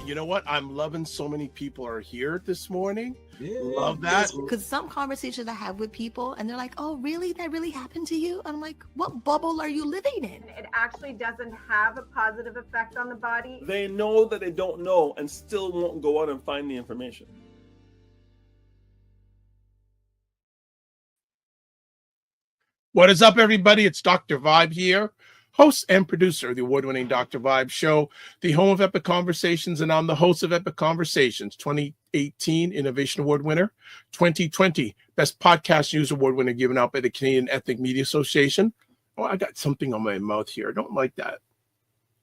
You know what? I'm loving so many people are here this morning. Yeah. Love that. Because some conversations I have with people and they're like, oh, really? That really happened to you? And I'm like, what bubble are you living in? It actually doesn't have a positive effect on the body. They know that they don't know and still won't go out and find the information. What is up, everybody? It's Dr. Vibe here, host and producer of the award-winning Dr. Vibe Show, the home of Epic Conversations, and I'm the host of Epic Conversations, 2018 Innovation Award winner, 2020 Best Podcast News Award winner given out by the Canadian Ethnic Media Association. Oh, I got something on my mouth here. I don't like that.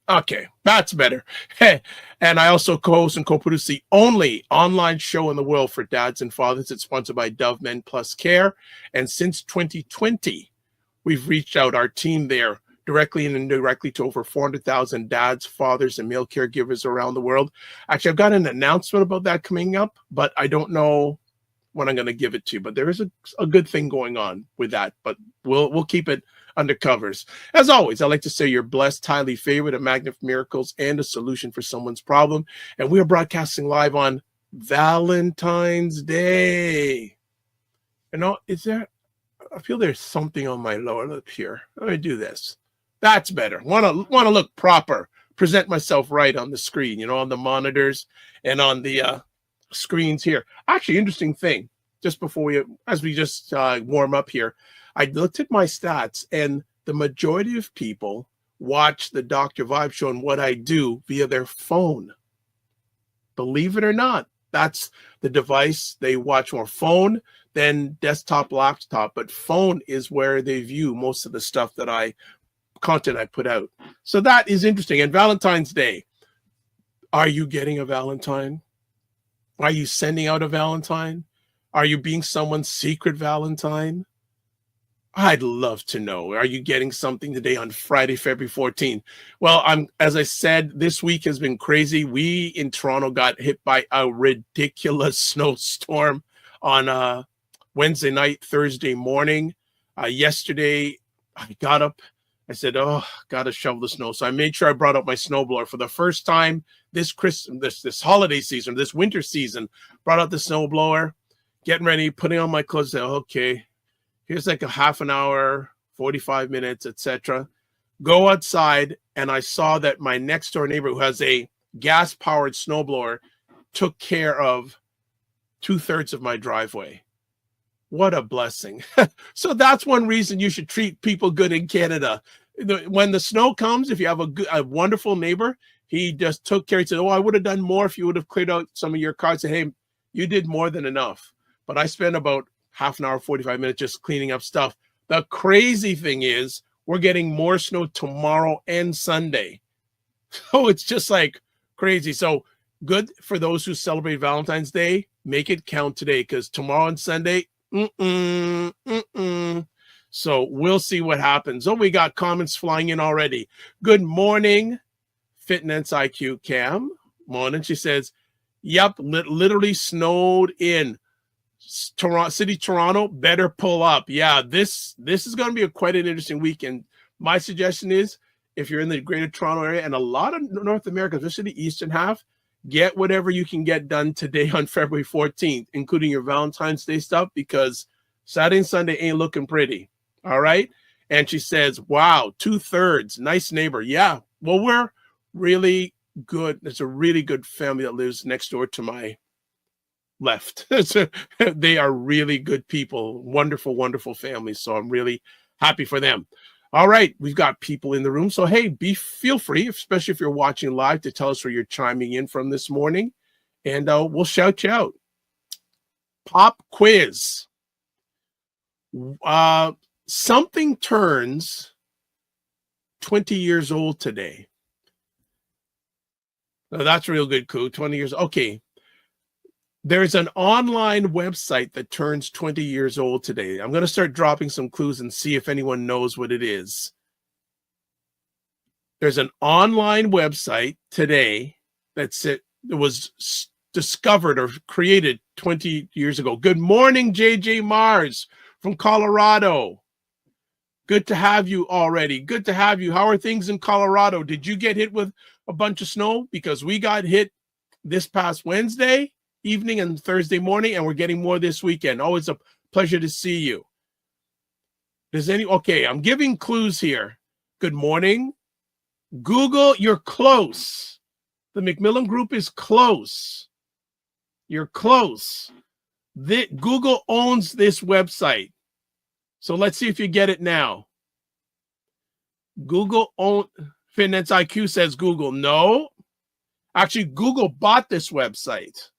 Okay, that's better. And I also co-host and co-produce the only online show in the world for dads and fathers. It's sponsored by Dove Men Plus Care. And since 2020, we've reached out, our team there, directly and indirectly to over 400,000 dads, fathers, and male caregivers around the world. Actually, I've got an announcement about that coming up, but I don't know when I'm going to give it to you. But there is a good thing going on with that, but we'll keep it under covers. As always, I like to say you're blessed, highly favored, a magnet for miracles, and a solution for someone's problem. And we are broadcasting live on Valentine's Day. You know, I feel there's something on my lower lip here. Let me do this. That's better. Want to look proper. Present myself right on the screen, on the monitors and on the screens here. Actually, interesting thing. Just before as we just warm up here, I looked at my stats, and the majority of people watch the Dr. Vibe Show and what I do via their phone. Believe it or not, that's the device they watch more. Phone than desktop, laptop, but phone is where they view most of the stuff content I put out. So that is interesting. And Valentine's Day, are you getting a Valentine? Are you sending out a Valentine? Are you being someone's secret Valentine? I'd love to know. Are you getting something today on Friday, February 14th? Well, as I said, this week has been crazy. We in Toronto got hit by a ridiculous snowstorm on Wednesday night, Thursday morning. Yesterday, I got up. I said, oh, got to shovel the snow. So I made sure I brought up my snowblower for the first time this holiday season, this winter season. Brought out the snowblower, getting ready, putting on my clothes. Said, okay, here's like a half an hour, 45 minutes, etc. Go outside, and I saw that my next door neighbor, who has a gas-powered snowblower, took care of 2/3 of my driveway. What a blessing. So that's one reason you should treat people good in Canada. When the snow comes, if you have a wonderful neighbor, he just took care. He said, oh, I would have done more if you would have cleared out some of your cars. Say, hey, you did more than enough. But I spent about half an hour, 45 minutes just cleaning up stuff. The crazy thing is we're getting more snow tomorrow and Sunday. So it's just like crazy. So good for those who celebrate Valentine's Day. Make it count today, because tomorrow and Sunday, So we'll see what happens. Oh, we got comments flying in already. Good morning, Fitness IQ Cam. Morning. She says, yep, literally snowed in Toronto. Better pull up. Yeah, this is going to be quite an interesting weekend. My suggestion is, if you're in the greater Toronto area and a lot of North America, especially the eastern half, get whatever you can get done today on February 14th, including your Valentine's Day stuff, because Saturday and Sunday ain't looking pretty. All right. And she says, wow, 2/3. Nice neighbor. Yeah. Well, we're really good. There's a really good family that lives next door to my left. They are really good people. Wonderful, wonderful families. So I'm really happy for them. All right, we've got people in the room. So, hey, feel free, especially if you're watching live, to tell us where you're chiming in from this morning, and we'll shout you out. Pop quiz. Something turns 20 years old today. Now, that's real good, Koo. 20 years. Okay. There's an online website that turns 20 years old today. I'm going to start dropping some clues and see if anyone knows what it is. There's an online website today that was discovered or created 20 years ago. Good morning, JJ Mars from Colorado. Good to have you already. Good to have you. How are things in Colorado? Did you get hit with a bunch of snow? Because we got hit this past Wednesday evening and Thursday morning, and we're getting more this weekend. Always a pleasure to see you. Okay, I'm giving clues here. Good morning. Google, you're close. The Macmillan Group is close. You're close. Google owns this website. So let's see if you get it now. Google Finance IQ says Google. No. Actually, Google bought this website.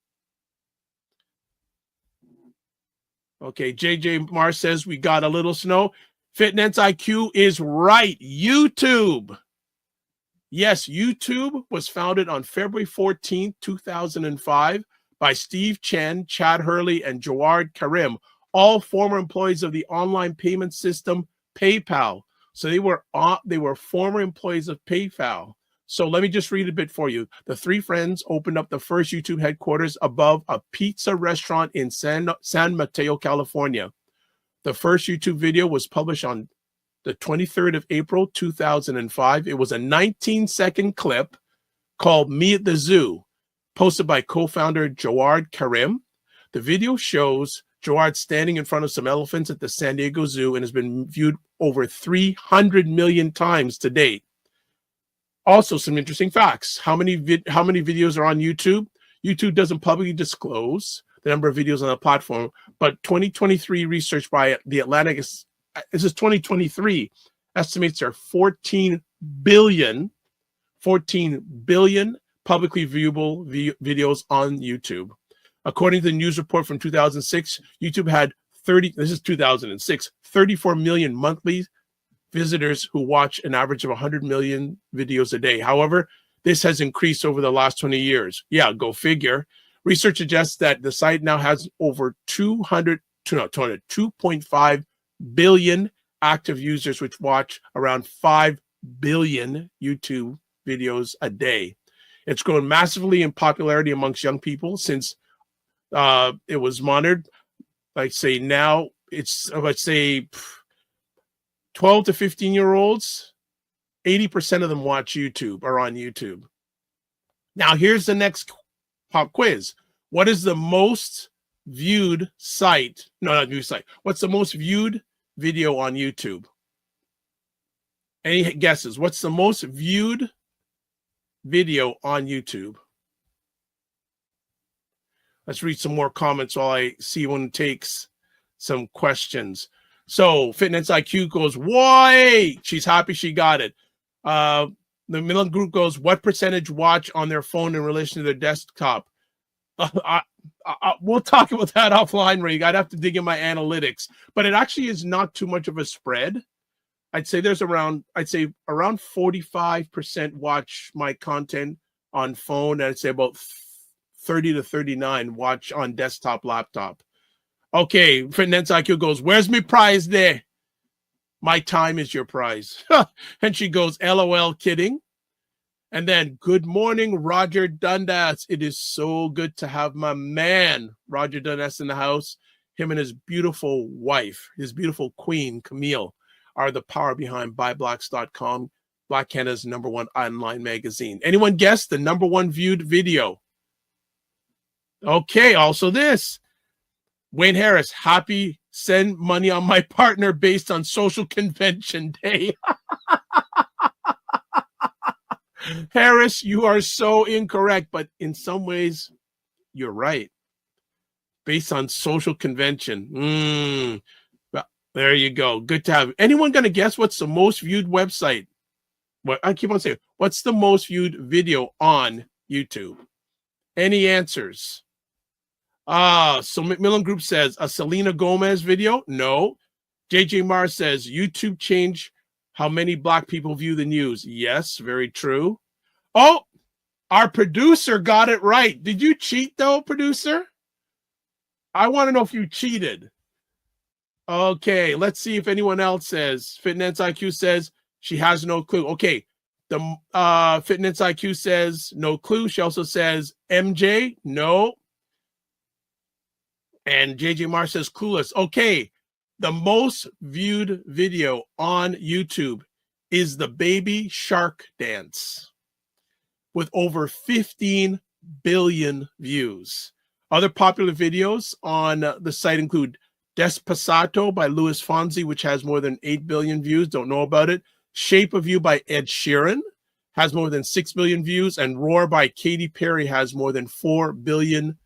Okay, JJ Mars says we got a little snow. Finance IQ is right. YouTube. Yes, YouTube was founded on February 14th, 2005 by Steve Chen, Chad Hurley, and Jawad Karim, all former employees of the online payment system PayPal. So they were former employees of PayPal. So let me just read a bit for you. The three friends opened up the first YouTube headquarters above a pizza restaurant in San Mateo, California. The first YouTube video was published on the 23rd of April, 2005. It was a 19-second clip called Me at the Zoo, posted by co-founder Jawad Karim. The video shows Jawad standing in front of some elephants at the San Diego Zoo and has been viewed over 300 million times to date. Also, some interesting facts. How many videos are on YouTube? YouTube doesn't publicly disclose the number of videos on the platform, but 2023 research by the Atlantic, this is 2023, estimates there are 14 billion publicly viewable videos on YouTube. According to the news report from 2006, YouTube had 34 million monthly visitors who watch an average of 100 million videos a day. However, this has increased over the last 20 years. Yeah, go figure. Research suggests that the site now has over 2.5 billion active users, which watch around 5 billion YouTube videos a day. It's grown massively in popularity amongst young people since it was monitored. Like say now, it's let's say 12 to 15-year-olds, 80% of them watch YouTube, are on YouTube. Now, here's the next pop quiz. What is the most viewed site? No, not viewed site. What's the most viewed video on YouTube? Any guesses? What's the most viewed video on YouTube? Let's read some more comments while I see one takes some questions. So Fitness IQ goes, why? She's happy she got it. The Milan Group goes, what percentage watch on their phone in relation to their desktop? We'll talk about that offline, Ray. I'd have to dig in my analytics, but it actually is not too much of a spread. I'd say around 45% watch my content on phone, and I'd say about 30 to 39 watch on desktop, laptop. Okay, Fitness IQ goes, where's my prize there? My time is your prize. And she goes, LOL, kidding. And then, good morning, Roger Dundas. It is so good to have my man, Roger Dundas, in the house. Him and his beautiful wife, his beautiful queen, Camille, are the power behind buyblacks.com, Black Canada's #1 online magazine. Anyone guess the #1 viewed video? Okay, also this. Wayne Harris, happy send money on my partner based on social convention day. Harris, you are so incorrect, but in some ways, you're right. Based on social convention. Well, there you go. Good to have. Anyone going to guess what's the most viewed website? What I keep on saying, what's the most viewed video on YouTube? Any answers? So Macmillan Group says a Selena Gomez video. No. JJ Mars says YouTube changed how many Black people view the news. Yes, very true. Oh, our producer got it right. Did you cheat though, producer? I want to know if you cheated. Okay, let's see if anyone else says. Fitness IQ says she has no clue. Okay, the Fitness IQ says no clue. She also says MJ, no. And JJ Mars says clueless. Okay, the most viewed video on YouTube is the baby shark dance with over 15 billion views. Other popular videos on the site include Despacito by Luis Fonsi, which has more than 8 billion views. Don't know about it. Shape of You by Ed Sheeran has more than 6 billion views. And Roar by Katy Perry has more than 4 billion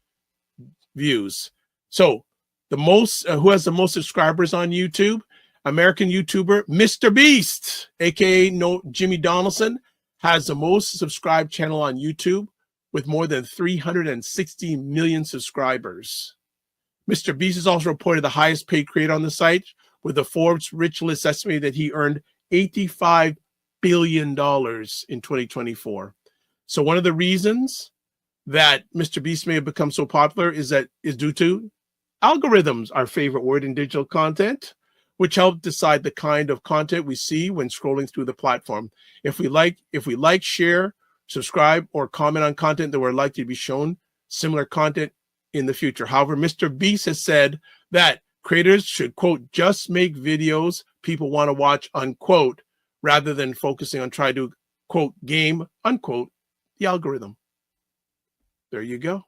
views. So the most, who has the most subscribers on YouTube? American YouTuber Mr. Beast, aka Jimmy Donaldson, has the most subscribed channel on YouTube with more than 360 million subscribers. Mr. Beast is also reported the highest paid creator on the site, with the Forbes Rich List estimated that he earned $85 billion in 2024. So one of the reasons that Mr. Beast may have become so popular is due to algorithms, our favorite word in digital content, which help decide the kind of content we see when scrolling through the platform. If we like, share, subscribe, or comment on content that we're likely to be shown similar content in the future. However, Mr. Beast has said that creators should, quote, just make videos people want to watch, unquote, rather than focusing on trying to, quote, game, unquote, the algorithm. There you go.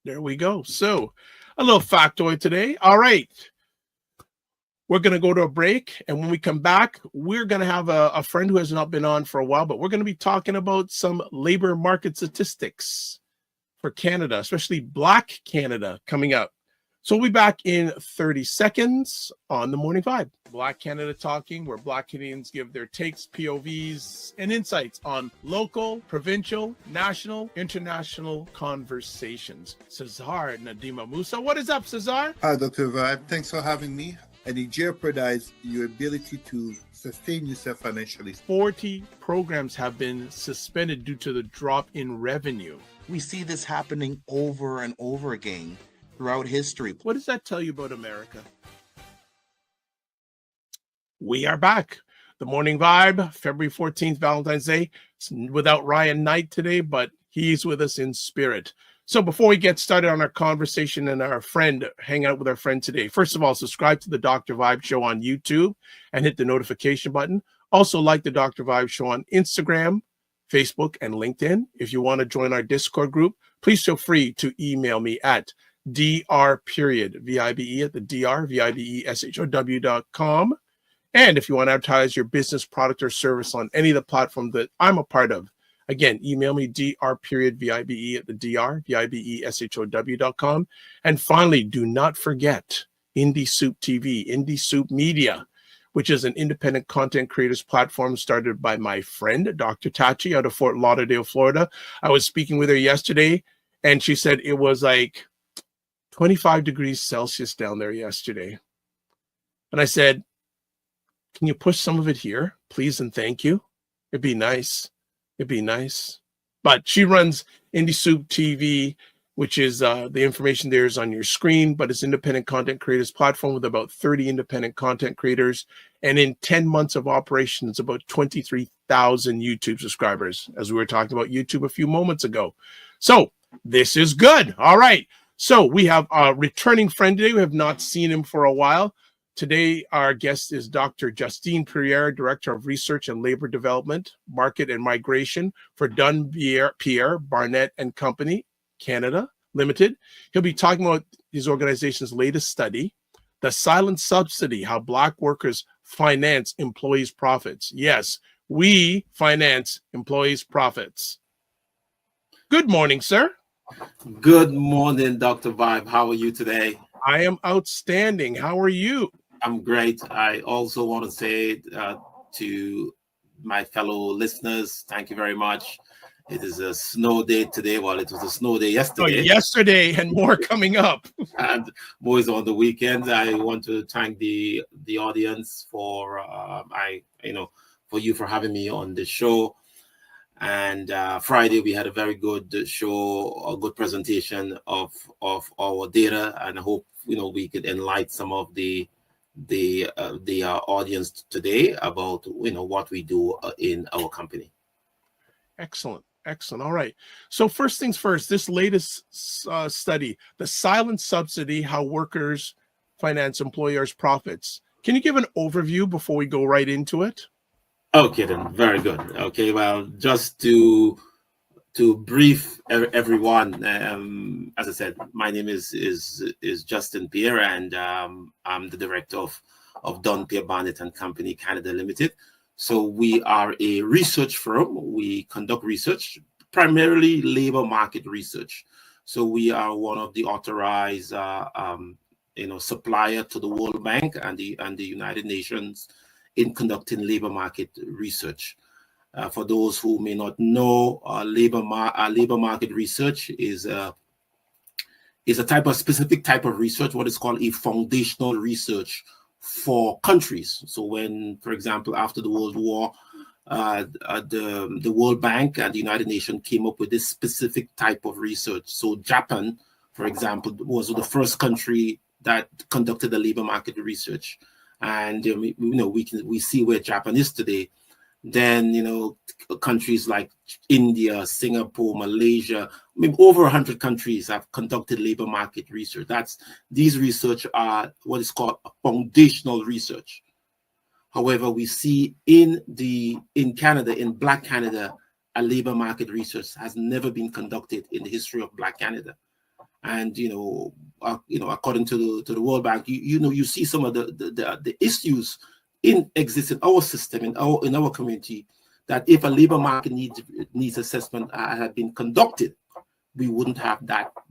There we go. So a little factoid today. All right. We're going to go to a break. And when we come back, we're going to have a friend who has not been on for a while, but we're going to be talking about some labor market statistics for Canada, especially Black Canada, coming up. So we'll be back in 30 seconds on the Morning Vibe. Black Canada Talking, where Black Canadians give their takes, POVs, and insights on local, provincial, national, international conversations. Cesar Nadima Musa. What is up, Cesar? Hi, Dr. Vibe. Thanks for having me. And it jeopardizes your ability to sustain yourself financially. 40 programs have been suspended due to the drop in revenue. We see this happening over and over again throughout history. What does that tell you about America? We are back. The Morning Vibe, February 14th, Valentine's Day. It's without Ryan Knight today, but he's with us in spirit. So before we get started on our conversation and our friend, hang out with our friend today, first of all, subscribe to the Dr. Vibe Show on YouTube and hit the notification button. Also like the Dr. Vibe Show on Instagram, Facebook, and LinkedIn. If you want to join our Discord group, please feel free to email me at dr.vibe at the drvibeshow.com. And if you want to advertise your business, product, or service on any of the platforms that I'm a part of, again, email me dr.vibe at the drvibeshow.com. And finally, do not forget Indie Soup TV, Indie Soup Media, which is an independent content creators platform started by my friend, Dr. Tachi, out of Fort Lauderdale, Florida. I was speaking with her yesterday, and she said it was like 25 degrees Celsius down there yesterday. And I said, can you push some of it here, please and thank you? It'd be nice. It'd be nice. But she runs Indie Soup TV, which is the information there is on your screen, but it's independent content creators platform with about 30 independent content creators. And in 10 months of operation, it's about 23,000 YouTube subscribers, as we were talking about YouTube a few moments ago. So this is good. All right. So we have a returning friend today. We have not seen him for a while. Today, our guest is Dr. Justine Pierre, Director of Research and Labor Development, Market and Migration for Dunn Pierre, Barnett and Company, Canada Limited. He'll be talking about his organization's latest study, The Silent Subsidy, How Black Workers Finance Employees' Profits. Yes, we finance employees' profits. Good morning, sir. Good morning, Dr. Vibe. How are you today? I am outstanding. How are you? I'm great. I also want to say to my fellow listeners, thank you very much. It is a snow day today. Well, it was a snow day yesterday. Yesterday and more coming up. And more is on the weekend. I want to thank the audience for for you for having me on the show. And Friday we had a very good show, a good presentation of our data, and I hope we could enlighten some of the audience today about what we do in our company. Excellent. All right. So first things first, this latest study, The Silent Subsidy, How Workers Finance Employers' Profits. Can you give an overview before we go right into it? Okay, then. Very good. Okay, well, just to to brief everyone, as I said, my name is Justine Pierre, and I'm the director of Don Pierre Barnett and Company Canada Limited. So we are a research firm. We conduct research, primarily labor market research. So we are one of the authorized, supplier to the World Bank and the United Nations in conducting labor market research. For those who may not know, labor market research is a specific type of research, what is called a foundational research for countries. So when, for example, after the World War, the World Bank and the United Nations came up with this specific type of research. So Japan, for example, was the first country that conducted the labor market research, and we see where Japan is today. Then countries like India, Singapore, Malaysia, over 100 countries have conducted labor market research. These research are what is called foundational research. However, we see in Canada, in Black Canada, a labor market research has never been conducted in the history of Black Canada. And according to the World Bank, you see some of the issues in existing our system in our community, that if a labor market needs assessment had been conducted, we wouldn't have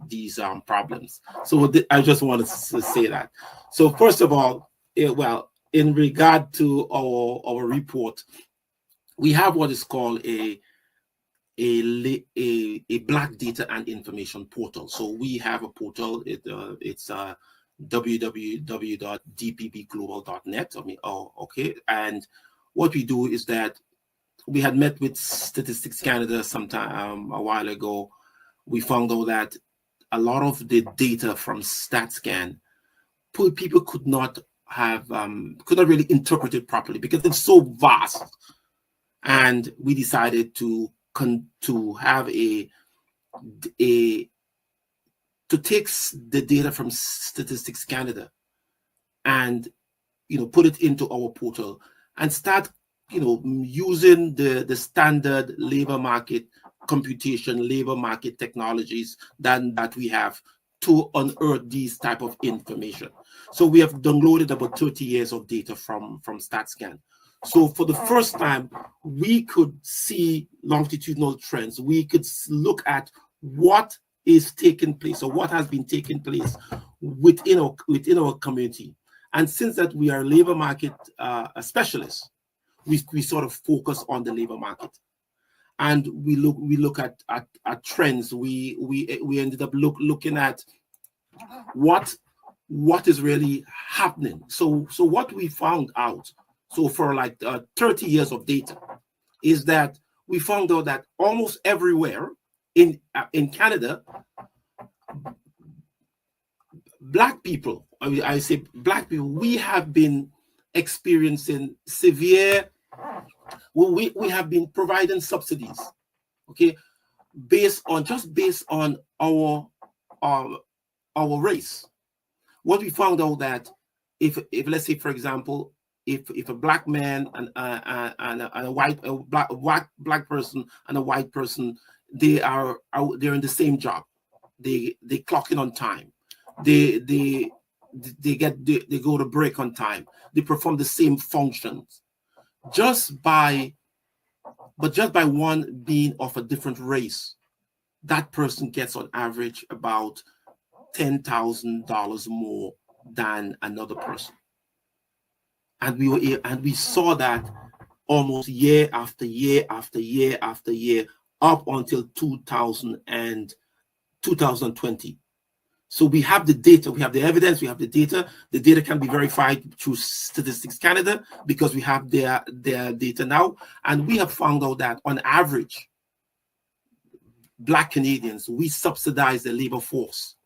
these problems. So I just wanted to say that. So first of all, in regard to our report, we have what is called a Black Data and Information portal. So we have a portal. It's www.dpbglobal.net. Okay. And what we do is that we had met with Statistics Canada sometime a while ago. We found out that a lot of the data from StatScan, people could not really interpret it properly because it's so vast. And we decided to take the data from Statistics Canada and put it into our portal and start using the standard labor market computation, labor market technologies that we have to unearth these type of information. So we have downloaded about 30 years of data from StatScan. So for the first time, we could see longitudinal trends. We could look at what is taking place, or what has been taking place within our community. And since that we are labor market specialists, we sort of focus on the labor market, and we look at trends. We ended up looking at what is really happening. So what we found out, so for like 30 years of data, is that we found out that almost everywhere in Canada, Black people, I say Black people, we have been experiencing severe, we have been providing subsidies, okay, based on our race. What we found out that if let's say, for example, if a Black man and a black person and a white person, they're in the same job, they clock in on time, they go to break on time, they perform the same functions, just by one being of a different race, that person gets on average about $10,000 more than another person. And we saw that almost year after year after year after year, up until 2020. So we have the data, we have the evidence, we have the data. The data can be verified through Statistics Canada because we have their data now. And we have found out that on average, Black Canadians, we subsidize the labor force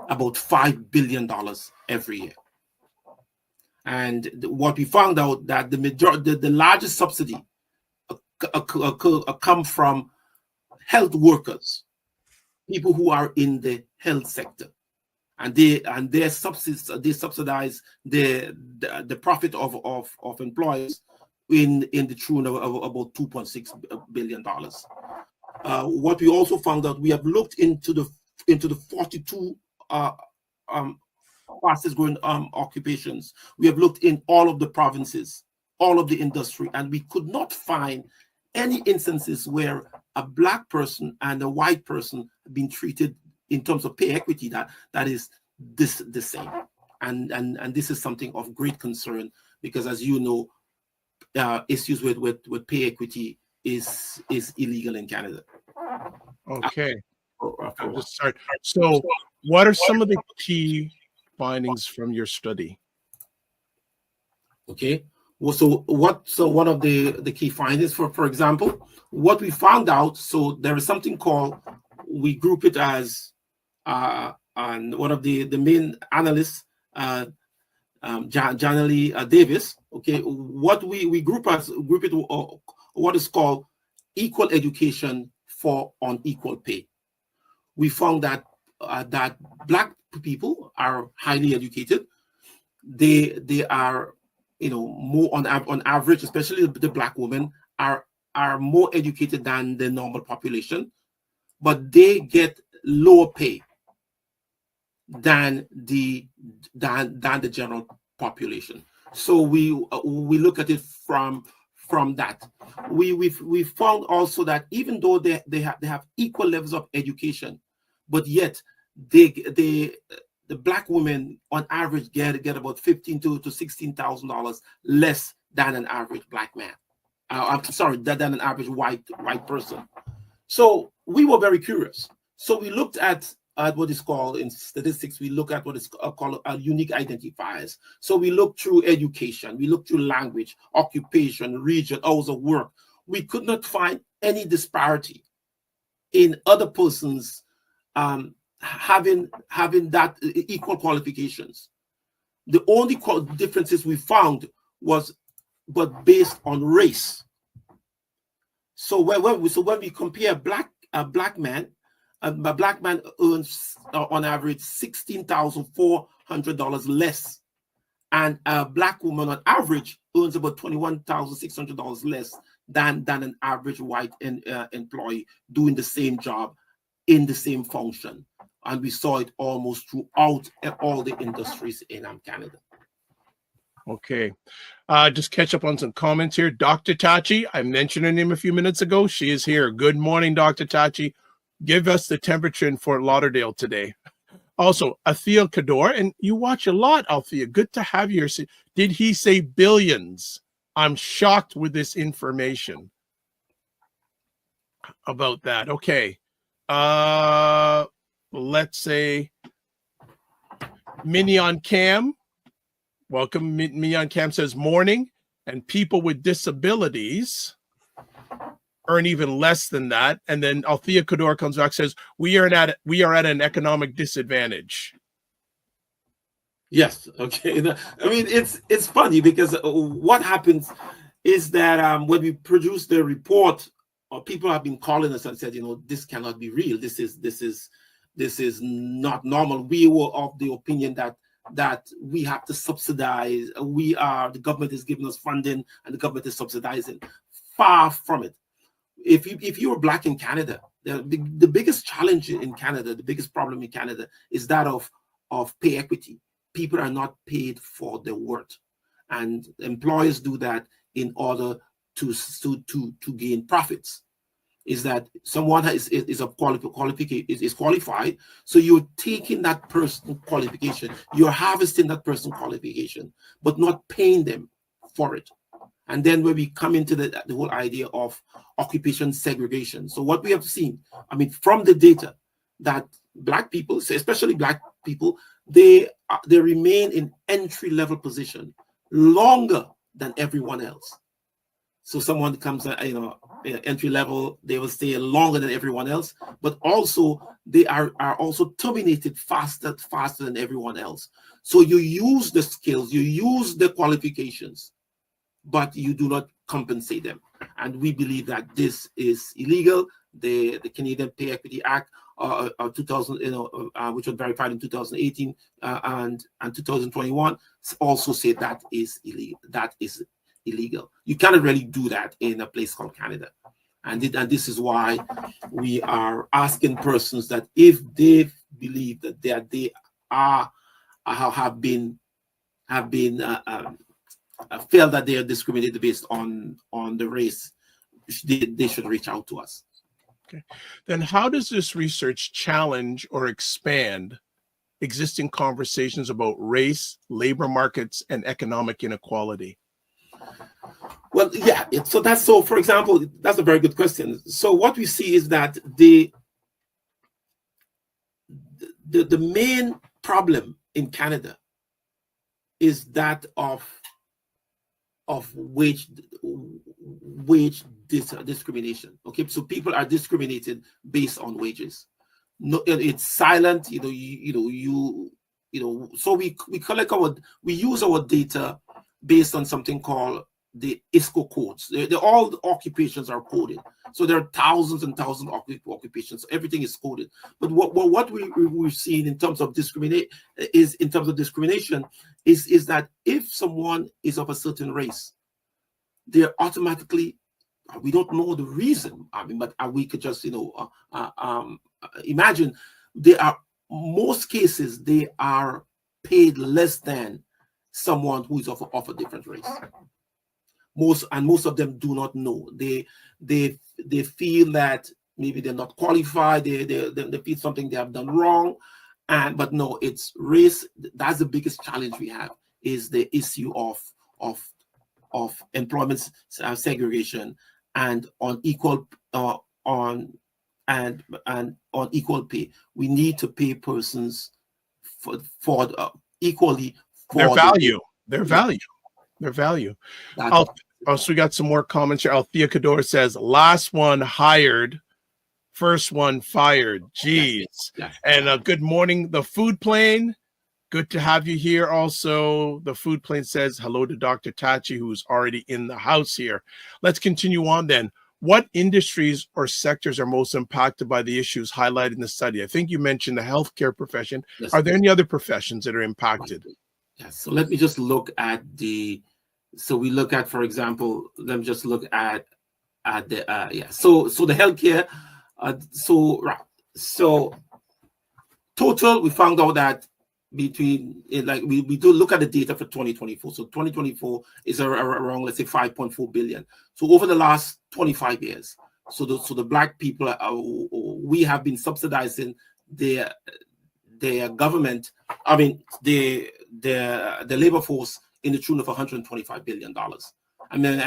about $5 billion every year. And what we found out that the largest subsidy come from health workers, people who are in the health sector, and they subsidize the profit of employers in the tune of about $2.6 billion. what we also found out, we have looked into the 42 fastest growing occupations. We have looked in all of the provinces, all of the industry, and we could not find any instances where a black person and a white person have been treated in terms of pay equity that is the same. And this is something of great concern, because as you know, issues with pay equity is illegal in Canada. Okay. I'm just sorry. So what are some of the key findings from your study? Okay. Well, so one of the key findings, for example, what we found out, so there is something called, we group it as and one of the main analysts, Janely Davis, okay, what we group it what is called equal education for unequal pay. We found that that black people are highly educated. They are, more on average, especially the black women are more educated than the normal population, but they get lower pay than the general population. So we look at it from that. We found also that even though they have equal levels of education, but yet the black women on average get about $15,000 to $16,000 less than an average black man. I'm sorry, than an average white person. So we were very curious. So we looked at what is called, in statistics, we look at what is called unique identifiers. So we look through education, we look through language, occupation, region, hours of work. We could not find any disparity in other persons having that equal qualifications. The only differences we found was but based on race. So when we compare a black man earns on average $16,400 less, and a black woman on average earns about $21,600 less than an average white employee doing the same job in the same function. And we saw it almost throughout all the industries in Canada. Okay. Just catch up on some comments here. Dr. Tachi, I mentioned her name a few minutes ago. She is here. Good morning, Dr. Tachi. Give us the temperature in Fort Lauderdale today. Also, Althea Kador, and you watch a lot, Althea. Good to have you here. Did he say billions? I'm shocked with this information about that. Okay. Let's say Mignon Cam. Welcome. Mignon Cam says morning, and people with disabilities earn even less than that. And then Althea Kador comes back, says we are at an economic disadvantage. Yes. Okay. I mean, it's funny because what happens is that when we produce the report, people have been calling us and said, this cannot be real. This is not normal. We were of the opinion that we have to subsidize. The government is giving us funding and the government is subsidizing. Far from it. If you are black in Canada, the biggest challenge in Canada, the biggest problem in Canada is that of pay equity. People are not paid for their worth, and employers do that in order to gain profits. Is that someone is qualified, so you're taking that person's qualification, you're harvesting that person's qualification, but not paying them for it. And then when we come into the whole idea of occupation segregation. So what we have seen, from the data, that black people, especially black people, they remain in entry-level position longer than everyone else. So someone comes, entry level, they will stay longer than everyone else, but also they are also terminated faster than everyone else. So you use the skills, you use the qualifications, but you do not compensate them. And we believe that this is illegal. The Canadian Pay Equity Act 2000, which was verified in 2018 and 2021, also say that is illegal. You cannot really do that in a place called Canada. And this is why we are asking persons that if they believe that they have been felt that they are discriminated based on the race, they should reach out to us. Okay. Then how does this research challenge or expand existing conversations about race, labor markets, and economic inequality? Well, yeah. So for example, that's a very good question. So what we see is that the main problem in Canada is that of wage discrimination. Okay, so people are discriminated based on wages. No, it's silent. So we use our data based on something called the ISCO codes. All the occupations are coded. So there are thousands and thousands of occupations. So everything is coded. But what we've seen in terms of discrimination is that if someone is of a certain race, they're automatically, we don't know the reason. I mean, but we could just imagine most cases they are paid less than someone who is of a different race. Most of them do not know. They feel that maybe they're not qualified. They feel something they have done wrong, but no, it's race. That's the biggest challenge we have, is the issue of employment segregation and on equal pay. We need to pay persons for equally for their value. Their value. So we got some more comments here. Althea Cador says, last one hired, first one fired. Jeez. Yes. And good morning, the food plane. Good to have you here. Also, the food plane says hello to Dr. Tachi, who's already in the house here. Let's continue on then. What industries or sectors are most impacted by the issues highlighted in the study? I think you mentioned the healthcare profession. Yes. Are there any other professions that are impacted? Yes. So let me just look at we look at, for example, let me just look at the So the healthcare. So total, we found out that we do look at the data for 2024. So 2024 is around, let's say, 5.4 billion. So over the last 25 years, so the Black people, we have been subsidizing their government. I mean, the labor force in the tune of $125 billion. I mean,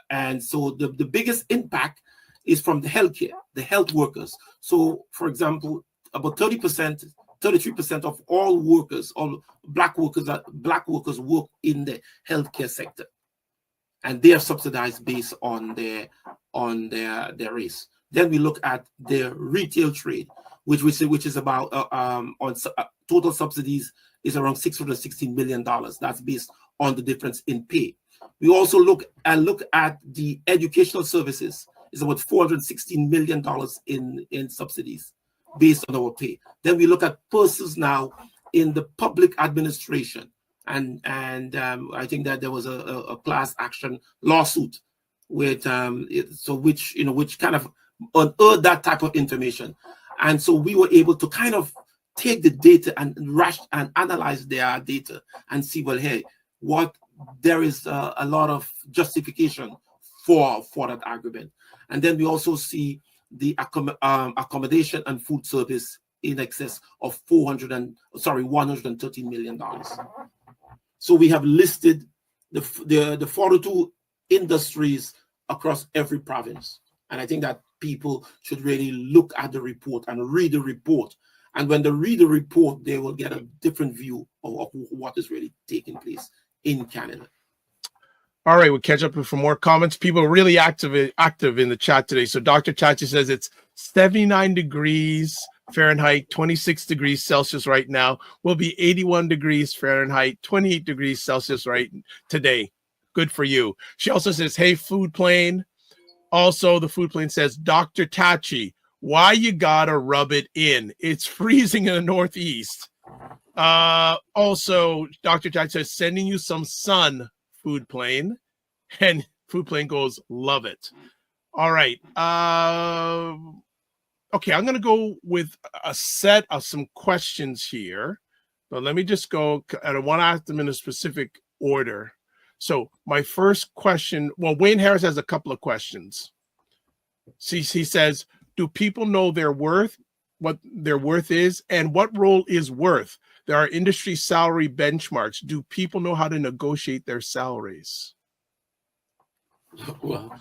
and so the biggest impact is from the healthcare, the health workers. So, for example, about 33% of all workers, all black workers work in the healthcare sector, and they are subsidized based on their race. Then we look at the retail trade, which is about total subsidies is around $616 million. That's based on the difference in pay. We also look at the educational services. It's about $416 million in subsidies based on our pay. Then we look at persons now in the public administration, and I think that there was a class action lawsuit with which kind of unearthed that type of information, and so we were able to kind of take the data and analyze their data and see, well, hey, there is a lot of justification for that argument. And then we also see the accommodation and food service in excess of $113 million. So we have listed the 42 industries across every province. And I think that people should really look at the report and read the report. And when they read the report, they will get a different view of what is really taking place in Canada. All right, we'll catch up with more comments. People are really active in the chat today. So Dr. Tachi says it's 79 degrees Fahrenheit, 26 degrees Celsius right now. Will be 81 degrees Fahrenheit, 28 degrees Celsius right today. Good for you. She also says, hey, food plane. Also, the food plane says, Dr. Tachi, why you gotta rub it in? It's freezing in the Northeast. Also, Dr. Tachi says, sending you some sun, food plane. And food plane goes, love it. All right. Okay, I'm going to go with a set of some questions here, but let me just go. I don't want to ask them in a specific order. So my first question, well, Wayne Harris has a couple of questions. See, he says, do people know their worth, what their worth is, and what role is worth? There are industry salary benchmarks. Do people know how to negotiate their salaries? Well,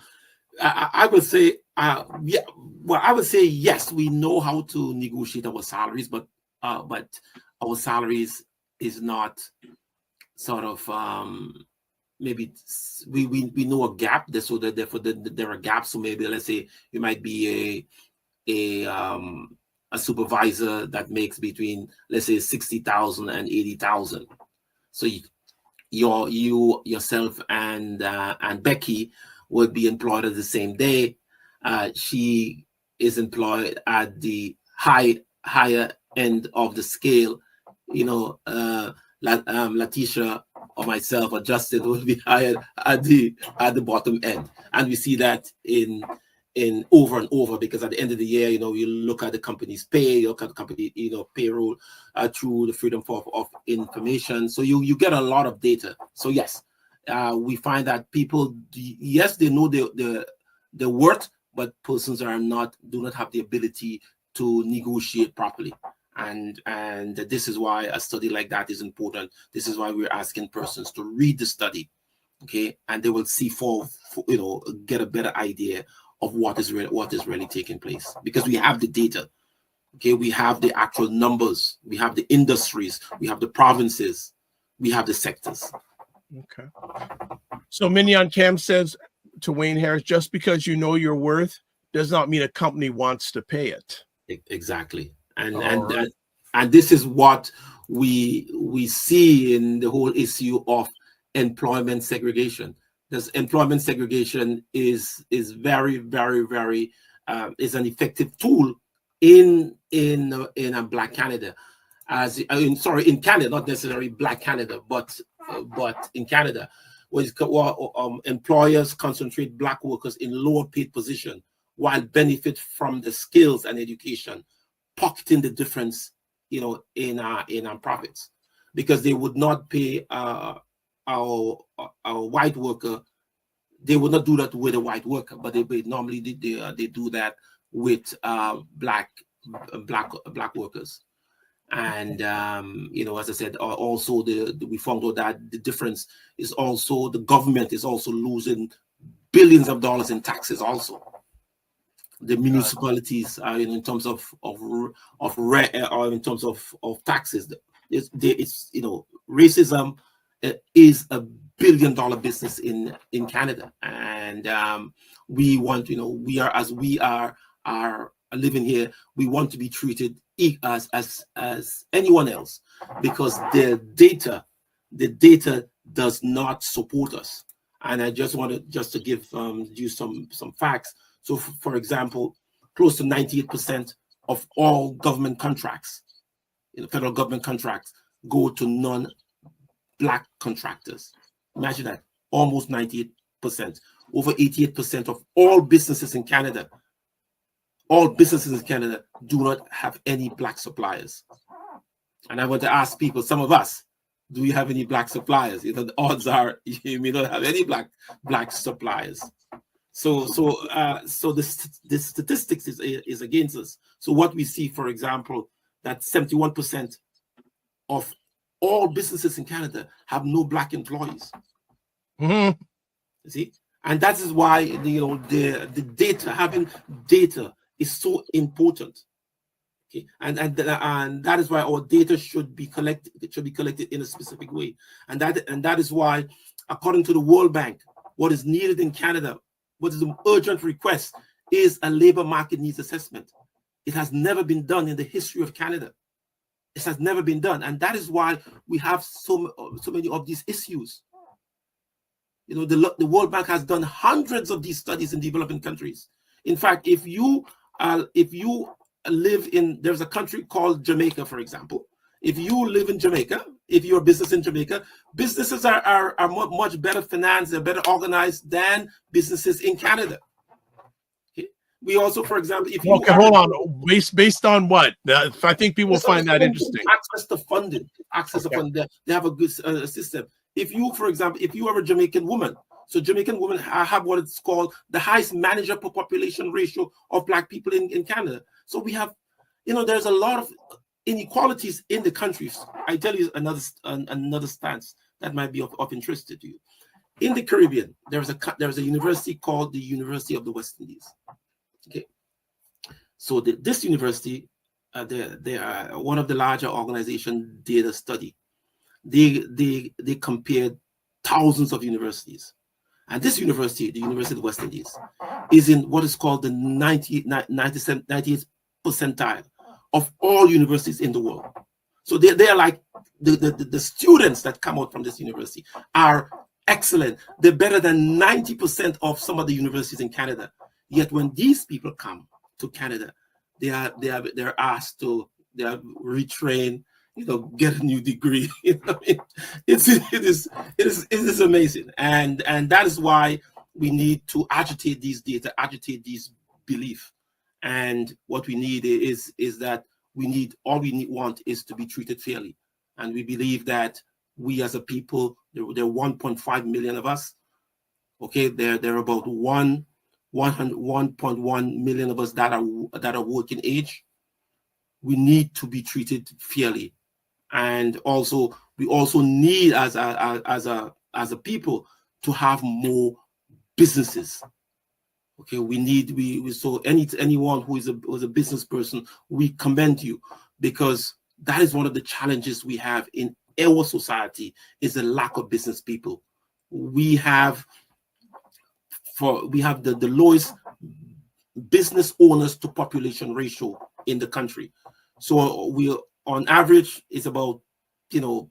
I would say, yeah. Well, I would say yes. We know how to negotiate our salaries, but our salaries is not sort of maybe we know a gap. So that therefore there are gaps. So maybe let's say you might be a supervisor that makes between, let's say, 60,000 and 80,000. So you yourself and Becky would be employed at the same day. She is employed at the higher end of the scale. You know, Letitia or myself or Justin will be hired at the bottom end, and we see that in over and over, because at the end of the year, you know, you look at the company's pay, you look at the company, you know, payroll through the Freedom of Information. So you get a lot of data. So yes, we find that people, yes, they know the worth, but persons do not have the ability to negotiate properly. And this is why a study like that is important. This is why we're asking persons to read the study, okay, and they will see you know, get a better idea of what is really taking place, because we have the data, okay, we have the actual numbers, we have the industries, we have the provinces, we have the sectors. Okay. So Mignon Cam says to Wayne Harris, just because you know your worth does not mean a company wants to pay it. Exactly. And this is what we see in the whole issue of employment segregation. This employment segregation is very, very, very is an effective tool in Black Canada, in Canada, not necessarily Black Canada, but in Canada, where employers concentrate Black workers in lower paid position while benefit from the skills and education, pocketing the difference, you know, in our profits, because they would not pay our white worker. They would not do that with a white worker, but they normally they do that with black workers. And you know, as I said, also we found out that the difference is also the government is also losing billions of dollars in taxes. Also, the municipalities are in terms of in terms of taxes. It's you know, racism is a $1 billion business in Canada, and we want, you know, we are living here, we want to be treated as anyone else, because the data does not support us. And I just wanted to give you some facts. So for example, close to 98% of all government contracts, you know, federal government contracts, go to non-Black contractors. Imagine that, almost 98%. Over 88% of all businesses in Canada do not have any Black suppliers. And I want to ask people, some of us, do you have any Black suppliers? You know, the odds are you may not have any Black suppliers. So the statistics is against us. So what we see, for example, that 71% of all businesses in Canada have no Black employees. Mm-hmm. You see, and that is why the data, having data, is so important. Okay, and that is why our data should be collected. It should be collected in a specific way, and that is why, according to the World Bank, what is needed in Canada, what is an urgent request, is a labor market needs assessment. It has never been done in the history of Canada. It has never been done, and that is why we have so many of these issues. You know, the World Bank has done hundreds of these studies in developing countries. In fact, if you live in, there's a country called Jamaica, for example. If you live in Jamaica, if you're a business in Jamaica, businesses are much better financed, they're better organized than businesses in Canada. We also, for example, if you Okay, hold on. Based on what? I think people will find that interesting. Access to funding, access to funding. They have a good system. If you, for example, if you are a Jamaican woman, so Jamaican women have what it's called the highest manager per population ratio of Black people in Canada. So we have, there's a lot of inequalities in the countries. I tell you another stance that might be of interest to you. In the Caribbean, there's a university called the University of the West Indies. Okay, so this university, they are one of the larger organizations did a study. They compared thousands of universities, and this university, the University of the West Indies, is in what is called the 98th percentile of all universities in the world. So they are like the students that come out from this university are excellent. They're better than 90% of some of the universities in Canada. Yet when these people come to Canada, they're asked to retrain, get a new degree. It is amazing, and that is why we need to agitate these data, agitate these beliefs. And what we need is that want is to be treated fairly, and we believe that we as a people, there are 1.5 million of us. Okay, there are about 1.1 million of us that are working age. We need to be treated fairly, and also we also need as a people to have more businesses. Okay, so anyone who is a business person, we commend you, because that is one of the challenges we have in our society is the lack of business people. We have the lowest business owners to population ratio in the country. So we on average is about 10%,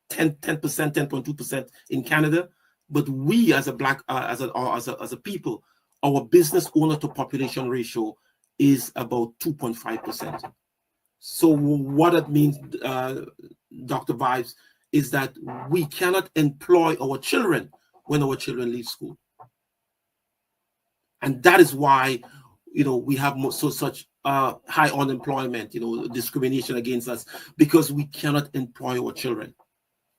10.2% in Canada. But we as a Black as a people, our business owner to population ratio is about 2.5%. So what it means, Dr. Vibes, is that we cannot employ our children when our children leave school. And that is why, we have such high unemployment, discrimination against us, because we cannot employ our children.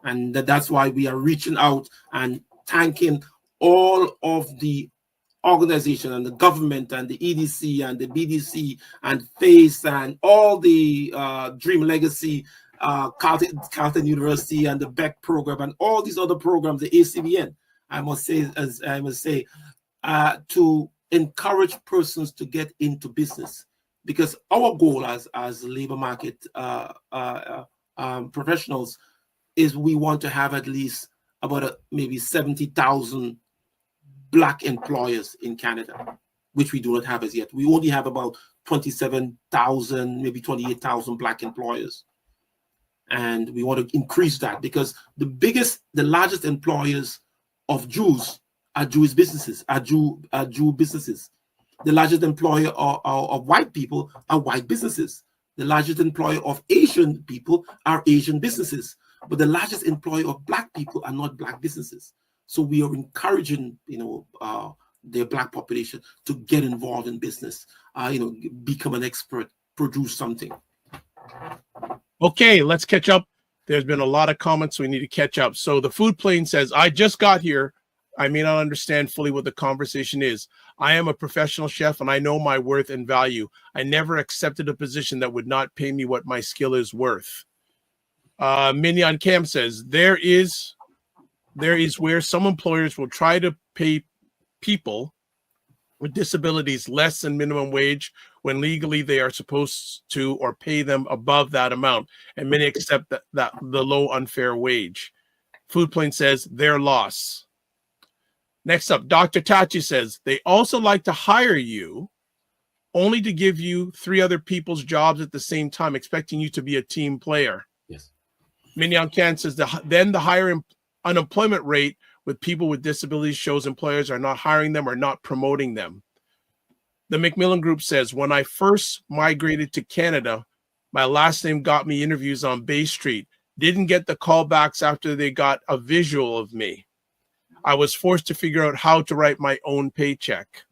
And that's why we are reaching out and thanking all of the organization and the government and the EDC and the BDC and FACE and all the Dream Legacy, Carleton University and the BEC program and all these other programs, the ACBN, I must say, to encourage persons to get into business, because our goal as labor market professionals is we want to have at least about maybe 70,000 Black employers in Canada, which we do not have as yet. We only have about 27,000, maybe 28,000 Black employers. And we want to increase that, because the largest employers of Jews are Jewish businesses, are Jew businesses. The largest employer of white people are white businesses. The largest employer of Asian people are Asian businesses. But the largest employer of Black people are not Black businesses. So we are encouraging, the Black population to get involved in business, become an expert, produce something. Okay, let's catch up. There's been a lot of comments, so we need to catch up. So the food plane says, I just got here. I may not understand fully what the conversation is. I am a professional chef and I know my worth and value. I never accepted a position that would not pay me what my skill is worth. Mignon Cam says, there is where some employers will try to pay people with disabilities less than minimum wage when legally they are supposed to, or pay them above that amount, and many accept that the low unfair wage. Food Plane says, their loss. Next up, Dr. Tachi says, they also like to hire you only to give you 3 other people's jobs at the same time, expecting you to be a team player. Yes. Mignon Can says, then the higher unemployment rate with people with disabilities shows employers are not hiring them or not promoting them. The Macmillan Group says, when I first migrated to Canada, my last name got me interviews on Bay Street. Didn't get the callbacks after they got a visual of me. I was forced to figure out how to write my own paycheck.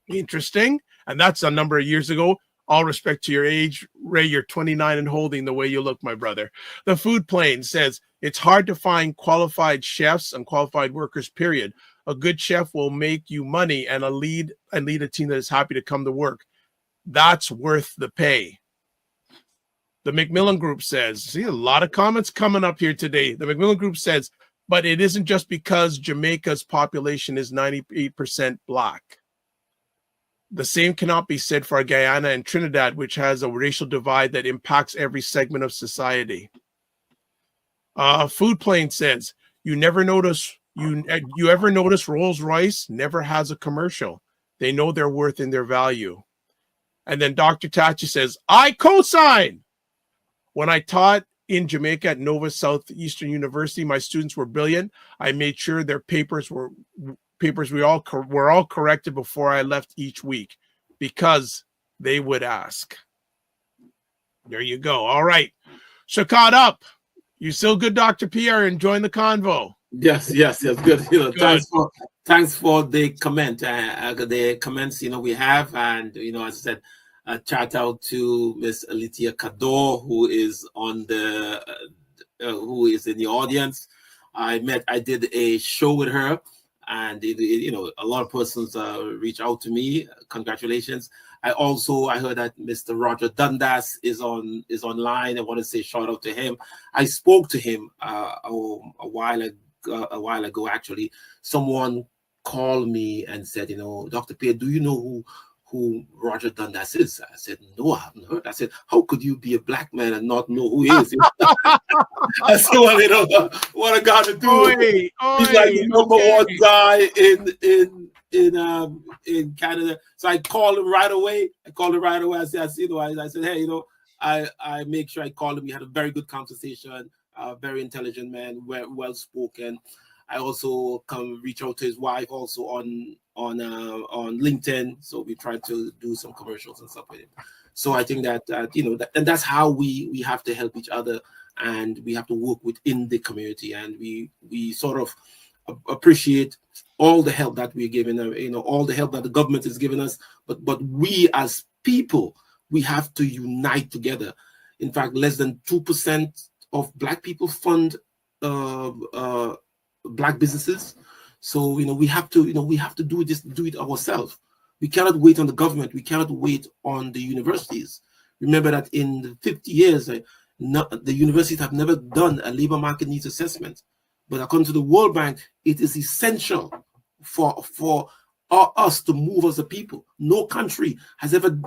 Interesting. And that's a number of years ago. All respect to your age, Ray, you're 29 and holding the way you look, my brother. The Food Plane says, it's hard to find qualified chefs and qualified workers, period. A good chef will make you money and lead a team that is happy to come to work. That's worth the pay. The Macmillan Group says, see a lot of comments coming up here today. The Macmillan Group says, but it isn't just because Jamaica's population is 98% Black. The same cannot be said for Guyana and Trinidad, which has a racial divide that impacts every segment of society. Food Plane says, you ever notice Rolls-Royce never has a commercial. They know their worth and their value. And then Dr. Tachi says, I co-sign. When I taught in Jamaica at Nova Southeastern University, my students were brilliant. I made sure their papers were all corrected before I left each week because they would ask. There you go. All right. So caught up. You still good, Dr. Pierre, enjoying the convo? Yes, good. Good. Thanks for the comment. The comments, we have, and as I said, shout out to Miss Alitia Kador, who is who is in the audience. I did a show with her, and a lot of persons reach out to me. Congratulations. I heard that Mr. Roger Dundas is online. I want to say shout out to him. I spoke to him a while ago. Actually, someone called me and said, Dr. Pierre, do you know who Roger Dundas is? I said, no, I haven't heard. I said, how could you be a Black man and not know who he is? I said, well, what I got to do? He's like the number one guy in Canada. So I called him right away. I said, hey, I make sure I called him. We had a very good conversation. Very intelligent man, well spoken. I also reach out to his wife also on LinkedIn. So we try to do some commercials and stuff with him. So I think that and that's how we have to help each other, and we have to work within the community, and we sort of appreciate all the help that we're giving, all the help that the government is giving us. But we as people, we have to unite together. In fact, less than 2% of Black people fund Black businesses. So we have to do it ourselves. We cannot wait on the government. We cannot wait on the universities. Remember that in the 50 years, the universities have never done a labor market needs assessment. But according to the World Bank, it is essential for us to move as a people. No country has ever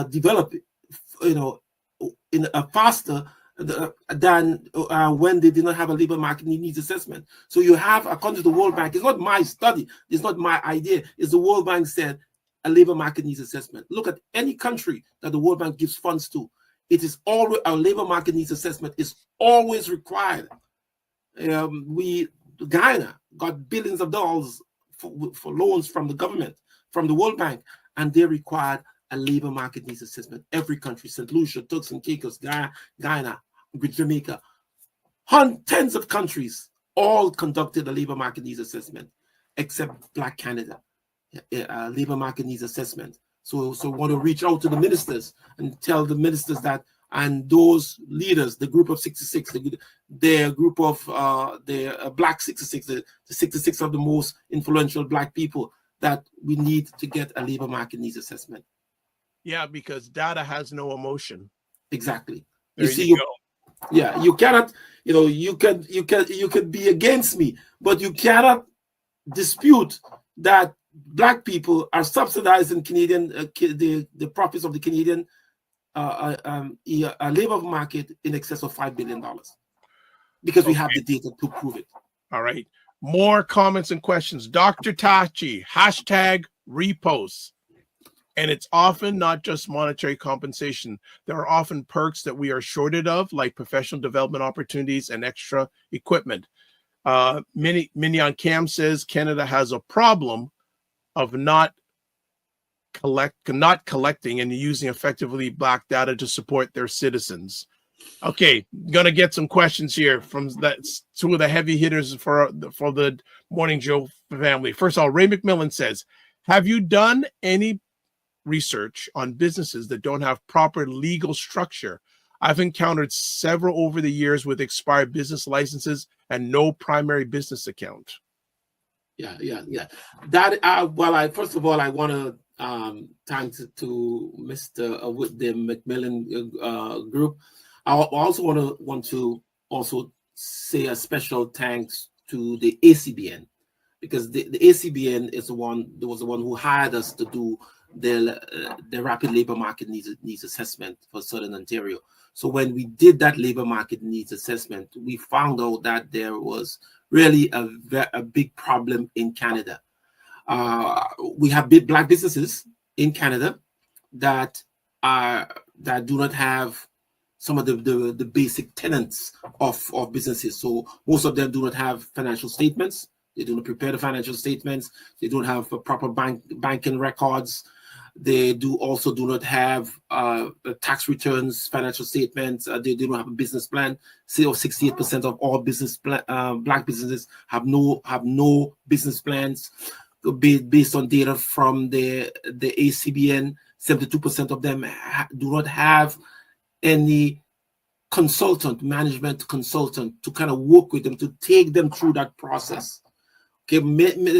developed, in a faster than when they did not have a labor market needs assessment. So you have, according to the World Bank, it's not my study, it's not my idea, it's the World Bank said a labor market needs assessment. Look at any country that the World Bank gives funds to. It is always, a labor market needs assessment is always required. Guyana got billions of dollars for loans from the government, from the World Bank, and they required a labor market needs assessment. Every country, St. Lucia, Turks and Caicos, Guyana, Jamaica, tens of countries all conducted a labor market needs assessment, except Black Canada, labor market needs assessment. So we want to reach out to the ministers and tell the ministers that, and those leaders, the group of 66, their group of the Black 66, the 66 of the most influential Black people, that we need to get a labor market needs assessment. Yeah, because data has no emotion. Exactly. There you go. Yeah, you cannot, you could be against me, but you cannot dispute that Black people are subsidizing Canadian the profits of the Canadian labor market in excess of $5 billion, because we have the data to prove it. All right. More comments and questions. Dr. Tachi, #reposts. And it's often not just monetary compensation. There are often perks that we are shorted of, like professional development opportunities and extra equipment. Mignon Cam says Canada has a problem of not collecting and using effectively Black data to support their citizens. Okay, gonna get some questions here from two of the heavy hitters for the Morning Joe family. First of all, Ray McMillan says, Have you done any research on businesses that don't have proper legal structure? I've encountered several over the years with expired business licenses and no primary business account. Yeah. That well, I first of all I want to thank to Mr. With the Macmillan group. I also want to also say a special thanks to the ACBN, because the ACBN was the one who hired us to do the rapid labor market needs assessment for Southern Ontario. So when we did that labor market needs assessment, we found out that there was really a big problem in Canada. We have big black businesses in Canada that do not have some of the basic tenets of businesses. So most of them do not have financial statements. They do not prepare the financial statements. They don't have proper banking records. They also do not have tax returns, financial statements. They don't have a business plan. 68% of all black businesses have no business plans. Based on data from the ACBN, 72% of them do not have any management consultant to kind of work with them to take them through that process. Okay,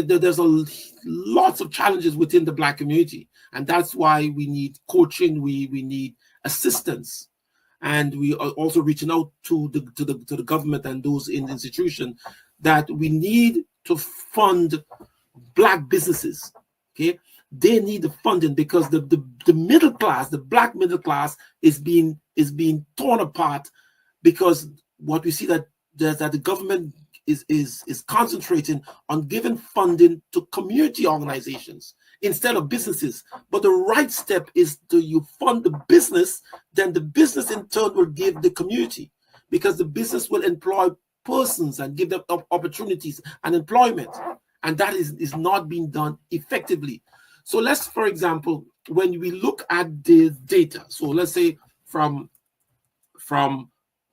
there's lots of challenges within the black community, and that's why we need coaching. We need assistance, and we are also reaching out to the government and those in the institution that we need to fund black businesses. Okay, they need the funding because the middle class, the black middle class, is being torn apart, because what we see that the government is concentrating on giving funding to community organizations instead of businesses. But the right step is you fund the business, then the business in turn will give the community, because the business will employ persons and give them opportunities and employment. And that is not being done effectively. So let's, for example, when we look at the data, so let's say from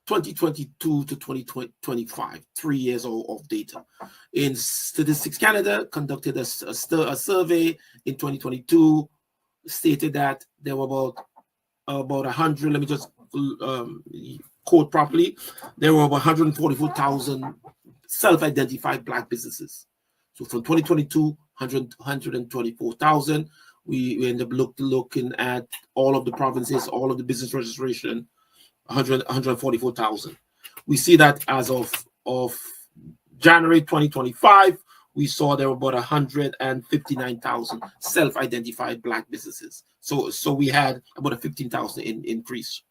2022 to 2025, 3 years of data. In Statistics Canada conducted a survey in 2022, stated that there were about 100, let me just quote properly, there were about 144,000 self-identified black businesses. So from 2022, 124,000, we end up looking at all of the provinces, all of the business registration, 144,000. We see that as of January 2025, we saw there were about 159,000 self-identified black businesses. So we had about a 15,000 increase,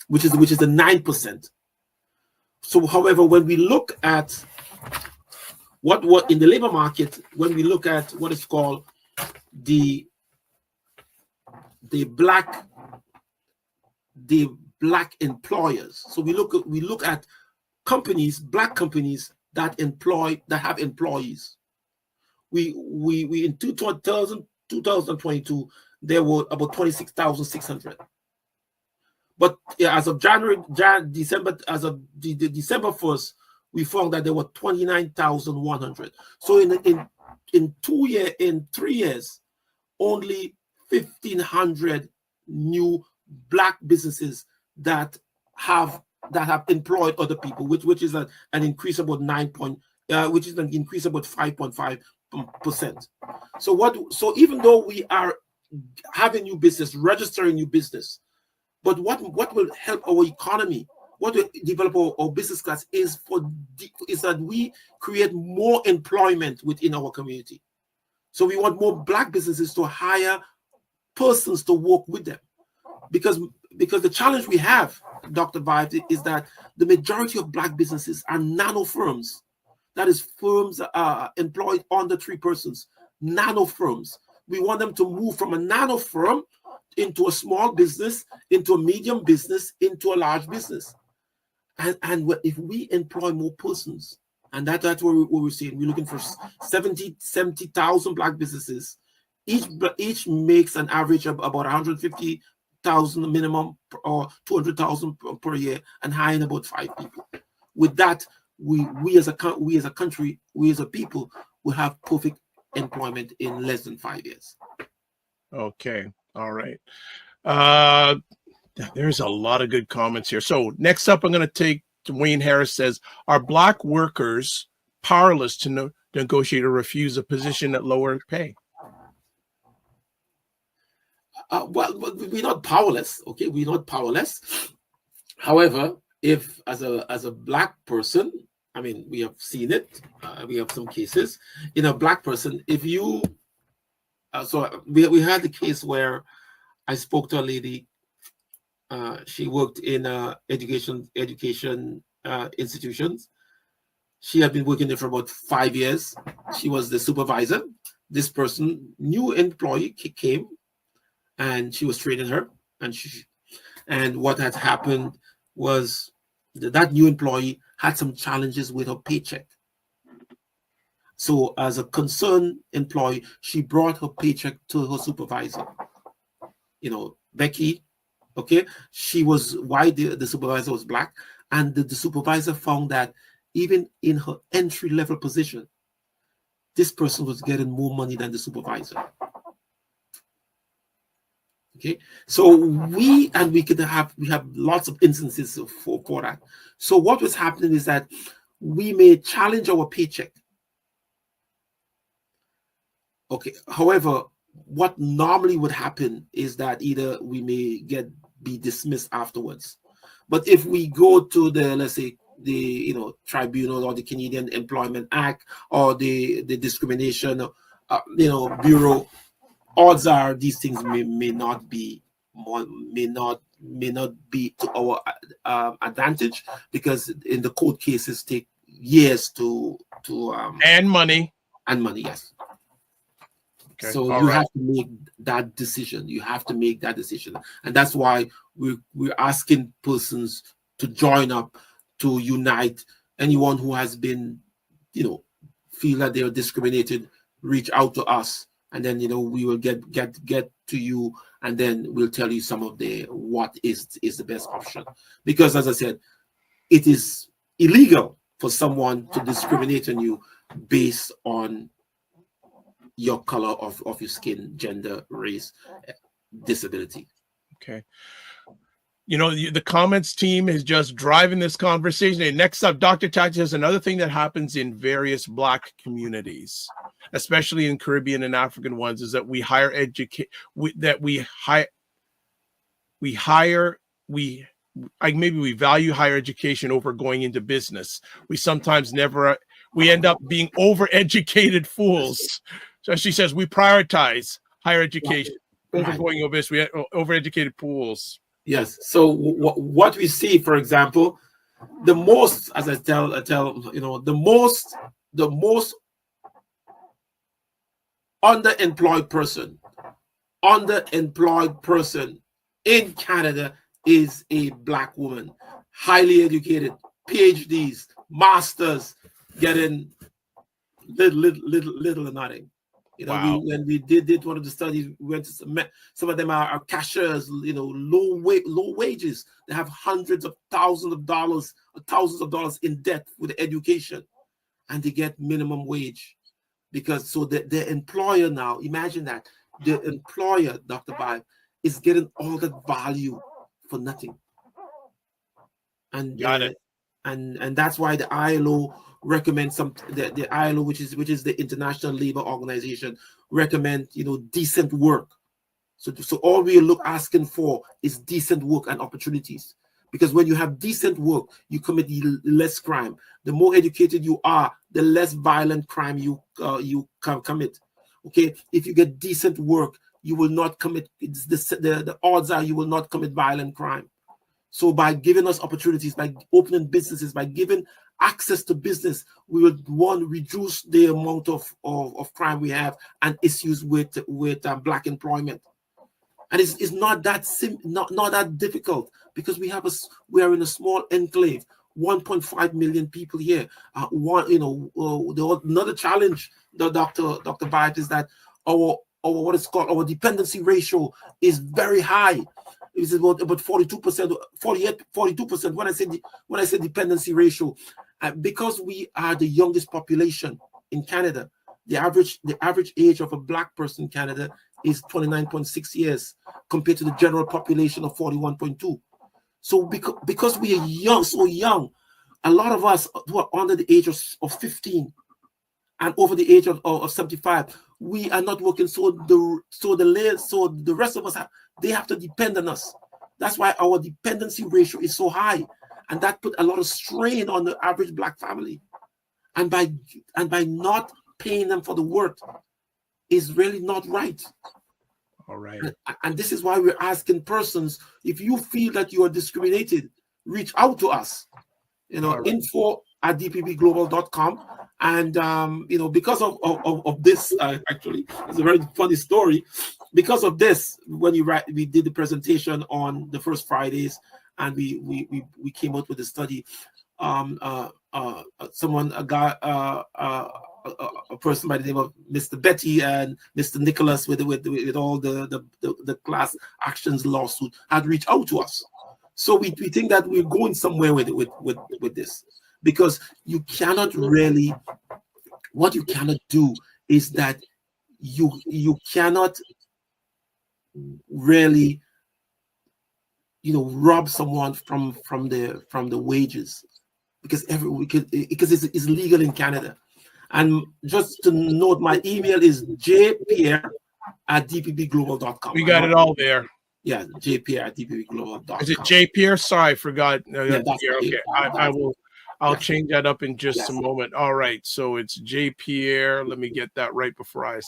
which is the 9%. So, however, when we look at what in the labor market, when we look at what is called the black employers, so we look at companies, black companies that have employees. We in 2022 there were about 26,600. But as of December, as of the December 1st, we found that there were 29,100. So in 3 years, only 1,500 new black businesses that have employed other people, which is an increase about 5.5%. So even though we are having new business, registering new business, but what will help our economy, what will develop our business class is that we create more employment within our community. So we want more black businesses to hire persons to work with them, because the challenge we have, Dr. Vibes, is that the majority of black businesses are nano firms. That is, firms employed under 3 persons, nano firms. We want them to move from a nano firm into a small business, into a medium business, into a large business. And if we employ more persons, and that's what we're saying, we're looking for 70,000 black businesses. Each makes an average of about 150,000 minimum or 200,000 per year, and hiring about 5 people. With that, we as a country, we as a people, will have perfect employment in less than 5 years. Okay. All right. There's a lot of good comments here. So next up, I'm going to take Wayne Harris says, are Black workers powerless to negotiate or refuse a position at lower pay? Well, we're not powerless. Okay, we're not powerless. However, if as a Black person, I mean, we have seen it. We have some cases. In a Black person, if you, so we had the case where I spoke to a lady. She worked in education institutions. She had been working there for about 5 years. She was the supervisor. This person, new employee, came, and she was training her. And what had happened was that new employee had some challenges with her paycheck. So, as a concerned employee, she brought her paycheck to her supervisor. You know, Becky. Okay, she was white, the supervisor was Black, and the supervisor found that even in her entry-level position, this person was getting more money than the supervisor. Okay, so we have lots of instances for that. So what was happening is that we may challenge our paycheck. Okay, however, what normally would happen is that either we may be dismissed afterwards. But if we go to the, let's say, the tribunal or the Canadian Employment Act or the discrimination bureau, odds are these things may not be to our advantage, because in the court cases take years to and money. Yes. Okay. So All you right. have to make that decision. You have to make that decision, and that's why we're asking persons to join up, to unite. Anyone who has been, feel that they are discriminated, reach out to us, and then we will get to you, and then we'll tell you some of what is the best option. Because, as I said, it is illegal for someone to discriminate on you based on your color of your skin, gender, race, disability. Okay. The comments team is just driving this conversation. And next up, Dr. Tachi has another thing that happens in various Black communities, especially in Caribbean and African ones, is that we value higher education over going into business. We sometimes we end up being overeducated fools. So she says we prioritize higher education over going over business. We have overeducated fools. Yes. So what we see, for example, the most, as I tell, the most underemployed person in Canada is a Black woman, highly educated, PhDs, masters, getting little or nothing. Wow. When we did one of the studies, we went to some of them are cashiers, low wages. They have hundreds of thousands of dollars in debt with education, and they get minimum wage, because the employer now, imagine that the employer, Dr. Vibe, is getting all that value for nothing. And got it. And that's why the ILO recommend the ILO, which is the International Labor Organization, recommend decent work. So all we look asking for is decent work and opportunities, because when you have decent work, you commit less crime. The more educated you are, the less violent crime you can commit. Okay, if you get decent work, you will not commit. The odds are you will not commit violent crime. So by giving us opportunities, by opening businesses, by giving access to business, we will reduce the amount of crime we have and issues with Black employment. And it's not that not that difficult, because we are in a small enclave, 1.5 million people here. Another challenge, Dr. Vibe, is that our what is called our dependency ratio is very high. It's about 42%, 42%. When I say dependency ratio, because we are the youngest population in Canada, The average age of a Black person in Canada is 29.6 years compared to the general population of 41.2. So because we are young, so young, a lot of us who are under the age of 15 and over the age of 75, we are not working. So the rest of us they have to depend on us. That's why our dependency ratio is so high, and that put a lot of strain on the average Black family. And by not paying them for the work is really not right. All right. And this is why we're asking persons, if you feel that you are discriminated, reach out to us. Right. info@dpbglobal.com. And because of this, actually, it's a very funny story. Because of this, when we did the presentation on the first Fridays, and we came out with a study. A person by the name of Mr. Betty and Mr. Nicholas with all the class actions lawsuit had reached out to us. So we think that we're going somewhere with this, because you cannot really, what you cannot do is that you cannot really rob someone from the wages, because it's legal in Canada. And just to note, my email is jpierre@dpbglobal.com. We got it all there. Yeah, jpierre@dpbglobal.com. Is it J Pierre? Sorry, I forgot. No, Yeah, that's Pierre. Okay, I'll change that up in just a Yes. moment. All right, so it's J Pierre. Let me get that right before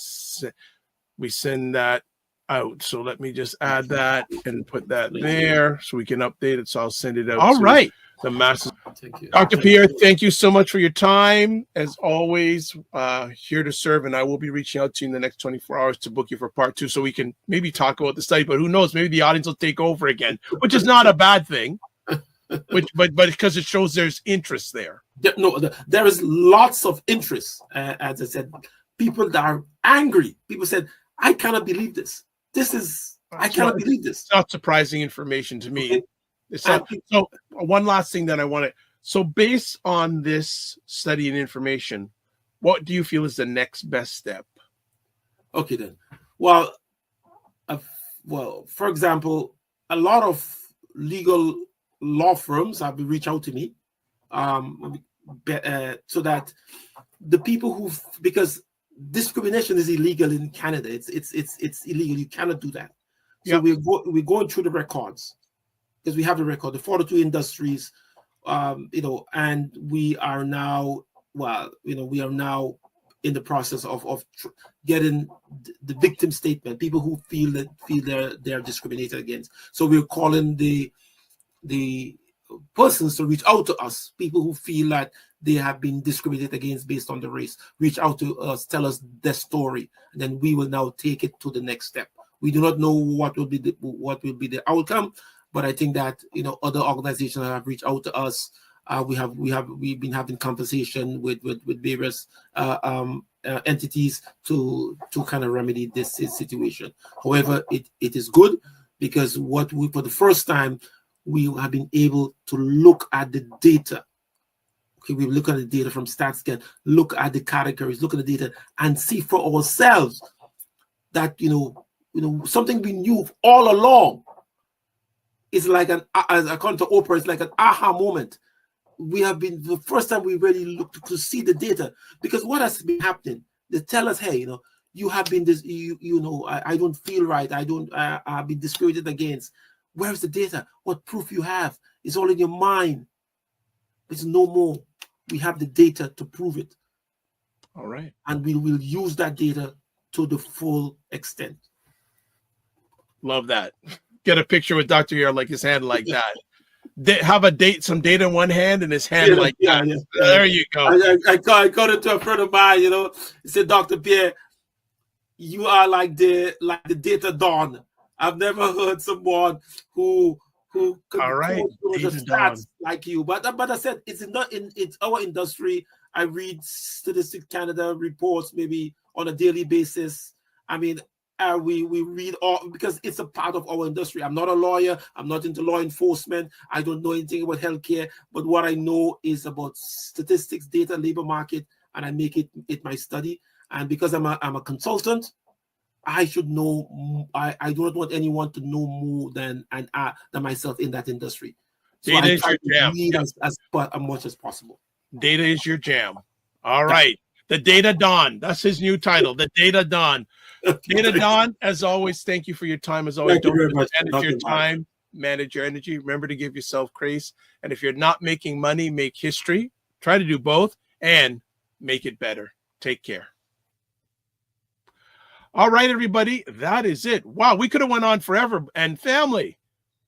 we send that out. So let me just add that and put that there so we can update it. So I'll send it out. All right, the masses. Thank you. Dr. Pierre, thank you so much for your time. As always, here to serve, and I will be reaching out to you in the next 24 hours to book you for part 2 so we can maybe talk about the study, but who knows, maybe the audience will take over again, which is not a bad thing, but because it shows there's interest there. No, there is lots of interest. As I said, people that are angry. People said, I cannot believe this. I cannot believe this. It's not surprising information to me. Okay. It's not, so one last thing that I want to, so based on this study and information, what do you feel is the next best step? Okay, then. Well, for example, a lot of legal law firms have reached out to me, so that the people because discrimination is illegal in Canada. It's illegal. You cannot do that. So we're going through the records, because we have the record, the 42 industries, and we are now, we are now in the process of getting the victim statement, people who feel they're discriminated against. So we're calling the persons to reach out to us, people who feel that they have been discriminated against based on the race, reach out to us, tell us their story, and then we will now take it to the next step. We do not know what will be the outcome, but I think that other organizations have reached out to us. We've been having conversation with various entities to kind of remedy this situation. However, it is good, because for the first time, we have been able to look at the data. Okay, we look at the data from StatsCan, look at the categories, look at the data, and see for ourselves that something we knew all along. It's like as according to Oprah, it's like an aha moment. We have been the first time we really looked to see the data, because what has been happening? They tell us, hey, you have been this, I don't feel right. I've been discriminated against. Where's the data? What proof you have? It's all in your mind. It's no more. We have the data to prove it. All right. And we will use that data to the full extent. Love that. Get a picture with Dr. Pierre, like his hand like that. Have some data in one hand and his hand that. Yeah. There you go. I got it to a friend of mine, he said, Dr. Pierre, you are like the data dawn. I've never heard someone who could the stats like you. But I said, it's our industry. I read Statistics Canada reports maybe on a daily basis. I mean, we read all, because it's a part of our industry. I'm not a lawyer. I'm not into law enforcement. I don't know anything about healthcare. But what I know is about statistics, data, labor market, and I make it my study. And because I'm a consultant, I should know. I don't want anyone to know more than myself in that industry. So Data I is try your to jam. lead as much as possible. Data is your jam. All right. The Data Don. That's his new title. The Data Don. Data Don, as always, thank you for your time. As always, Thank you don't very much, manage your Dr. Bob. time, manage your energy. Remember to give yourself grace. And if you're not making money, make history. Try to do both and make it better. Take care. All right, everybody. That is it. Wow, we could have went on forever. And family,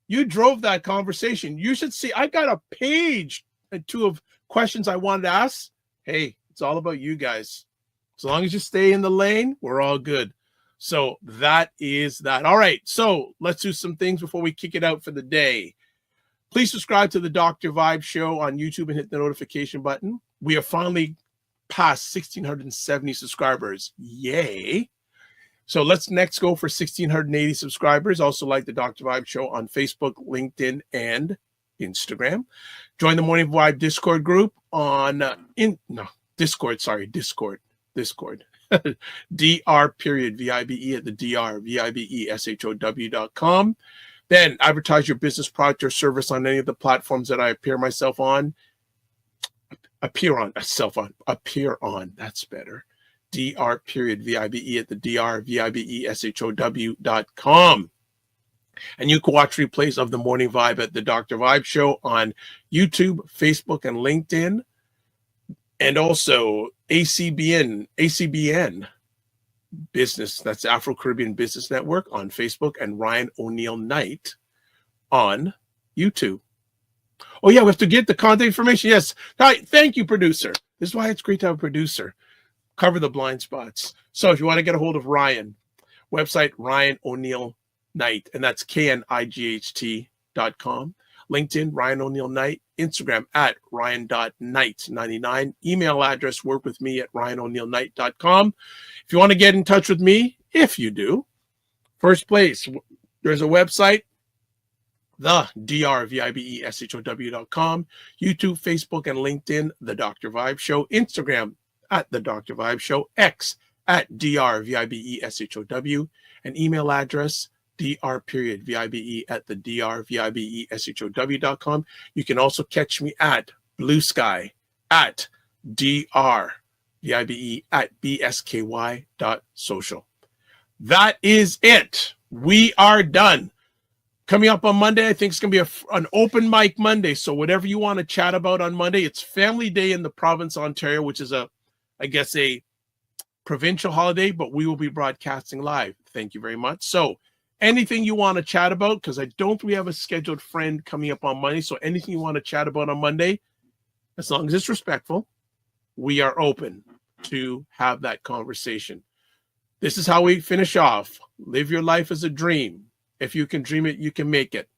you drove that conversation. You should see, I got a page or two of questions I wanted to ask. Hey, it's all about you guys. As long as you stay in the lane, we're all good. So that is that. All right. So let's do some things before we kick it out for the day. Please subscribe to the Dr. Vibe Show on YouTube and hit the notification button. We are finally past 1,670 subscribers. Yay. So let's next go for 1,680 subscribers. Also like the Dr. Vibe Show on Facebook, LinkedIn, and Instagram. Join the Morning Vibe Discord group on Discord. DR period VIBE at the DR VIBESHOW.com. Then advertise your business product or service on any of the platforms that I appear on. That's better. DR period VIBE at the DR VIBESHOW.com. And you can watch replays of the Morning Vibe at the Dr. Vibe Show on YouTube, Facebook, and LinkedIn. And also ACBN Business, that's Afro-Caribbean Business Network on Facebook, and Ryan O'Neill Knight on YouTube. Oh, yeah, we have to get the contact information. Yes. All right. Thank you, producer. This is why it's great to have a producer. Cover the blind spots. So if you want to get a hold of Ryan, website Ryan O'Neill Knight, and that's KNIGHT.com. LinkedIn, Ryan O'Neill Knight. Instagram at Ryan.Knight99. Email address, work with me at RyanO'NeillKnight.com. If you want to get in touch with me, if you do, first place, there's a website, the DRVIBESHOW.com, YouTube, Facebook, and LinkedIn, The Dr. Vibe Show, Instagram at The Dr. Vibe Show, X at DRVIBESHOW, and email address, DR.VIBE at the DRVIBESHOW.com. You can also catch me at Blue Sky at DRVIBE at BSKY.social. That is it. We are done. Coming up on Monday, I think it's going to be an open mic Monday. So whatever you want to chat about on Monday, it's Family Day in the province of Ontario, which is a provincial holiday, but we will be broadcasting live. Thank you very much. So anything you want to chat about, because I don't think we have a scheduled friend coming up on Monday. So anything you want to chat about on Monday, as long as it's respectful, we are open to have that conversation. This is how we finish off. Live your life as a dream. If you can dream it, you can make it.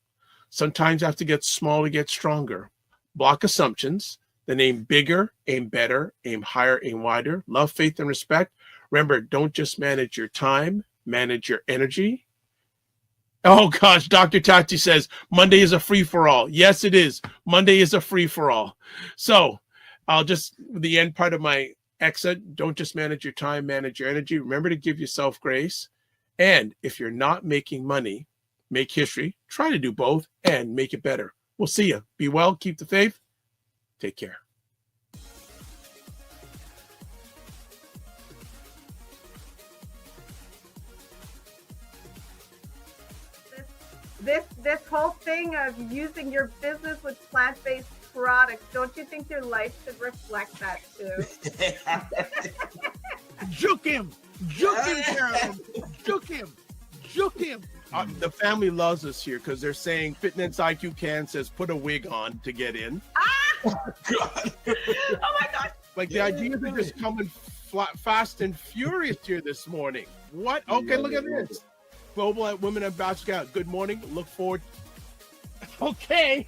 Sometimes you have to get small to get stronger. Block assumptions. Then aim bigger, aim better, aim higher, aim wider. Love, faith, and respect. Remember, don't just manage your time, manage your energy. Oh gosh, Dr. Tati says Monday is a free-for-all. Yes, it is. Monday is a free-for-all. So I'll just, the end part of my exit, don't just manage your time, manage your energy. Remember to give yourself grace. And if you're not making money, make history. Try to do both and make it better. We'll see you. Be well, keep the faith. Take care. This whole thing of using your business with plant-based products, don't you think your life should reflect that too? Juke him, Carolyn. Juke him. The family loves us here because they're saying Fitness IQ Can says put a wig on to get in. Oh my gosh. Like the ideas are just coming fast and furious here this morning. What? Okay, look at this. Global Women Ambassador. Good morning. Look forward. Okay.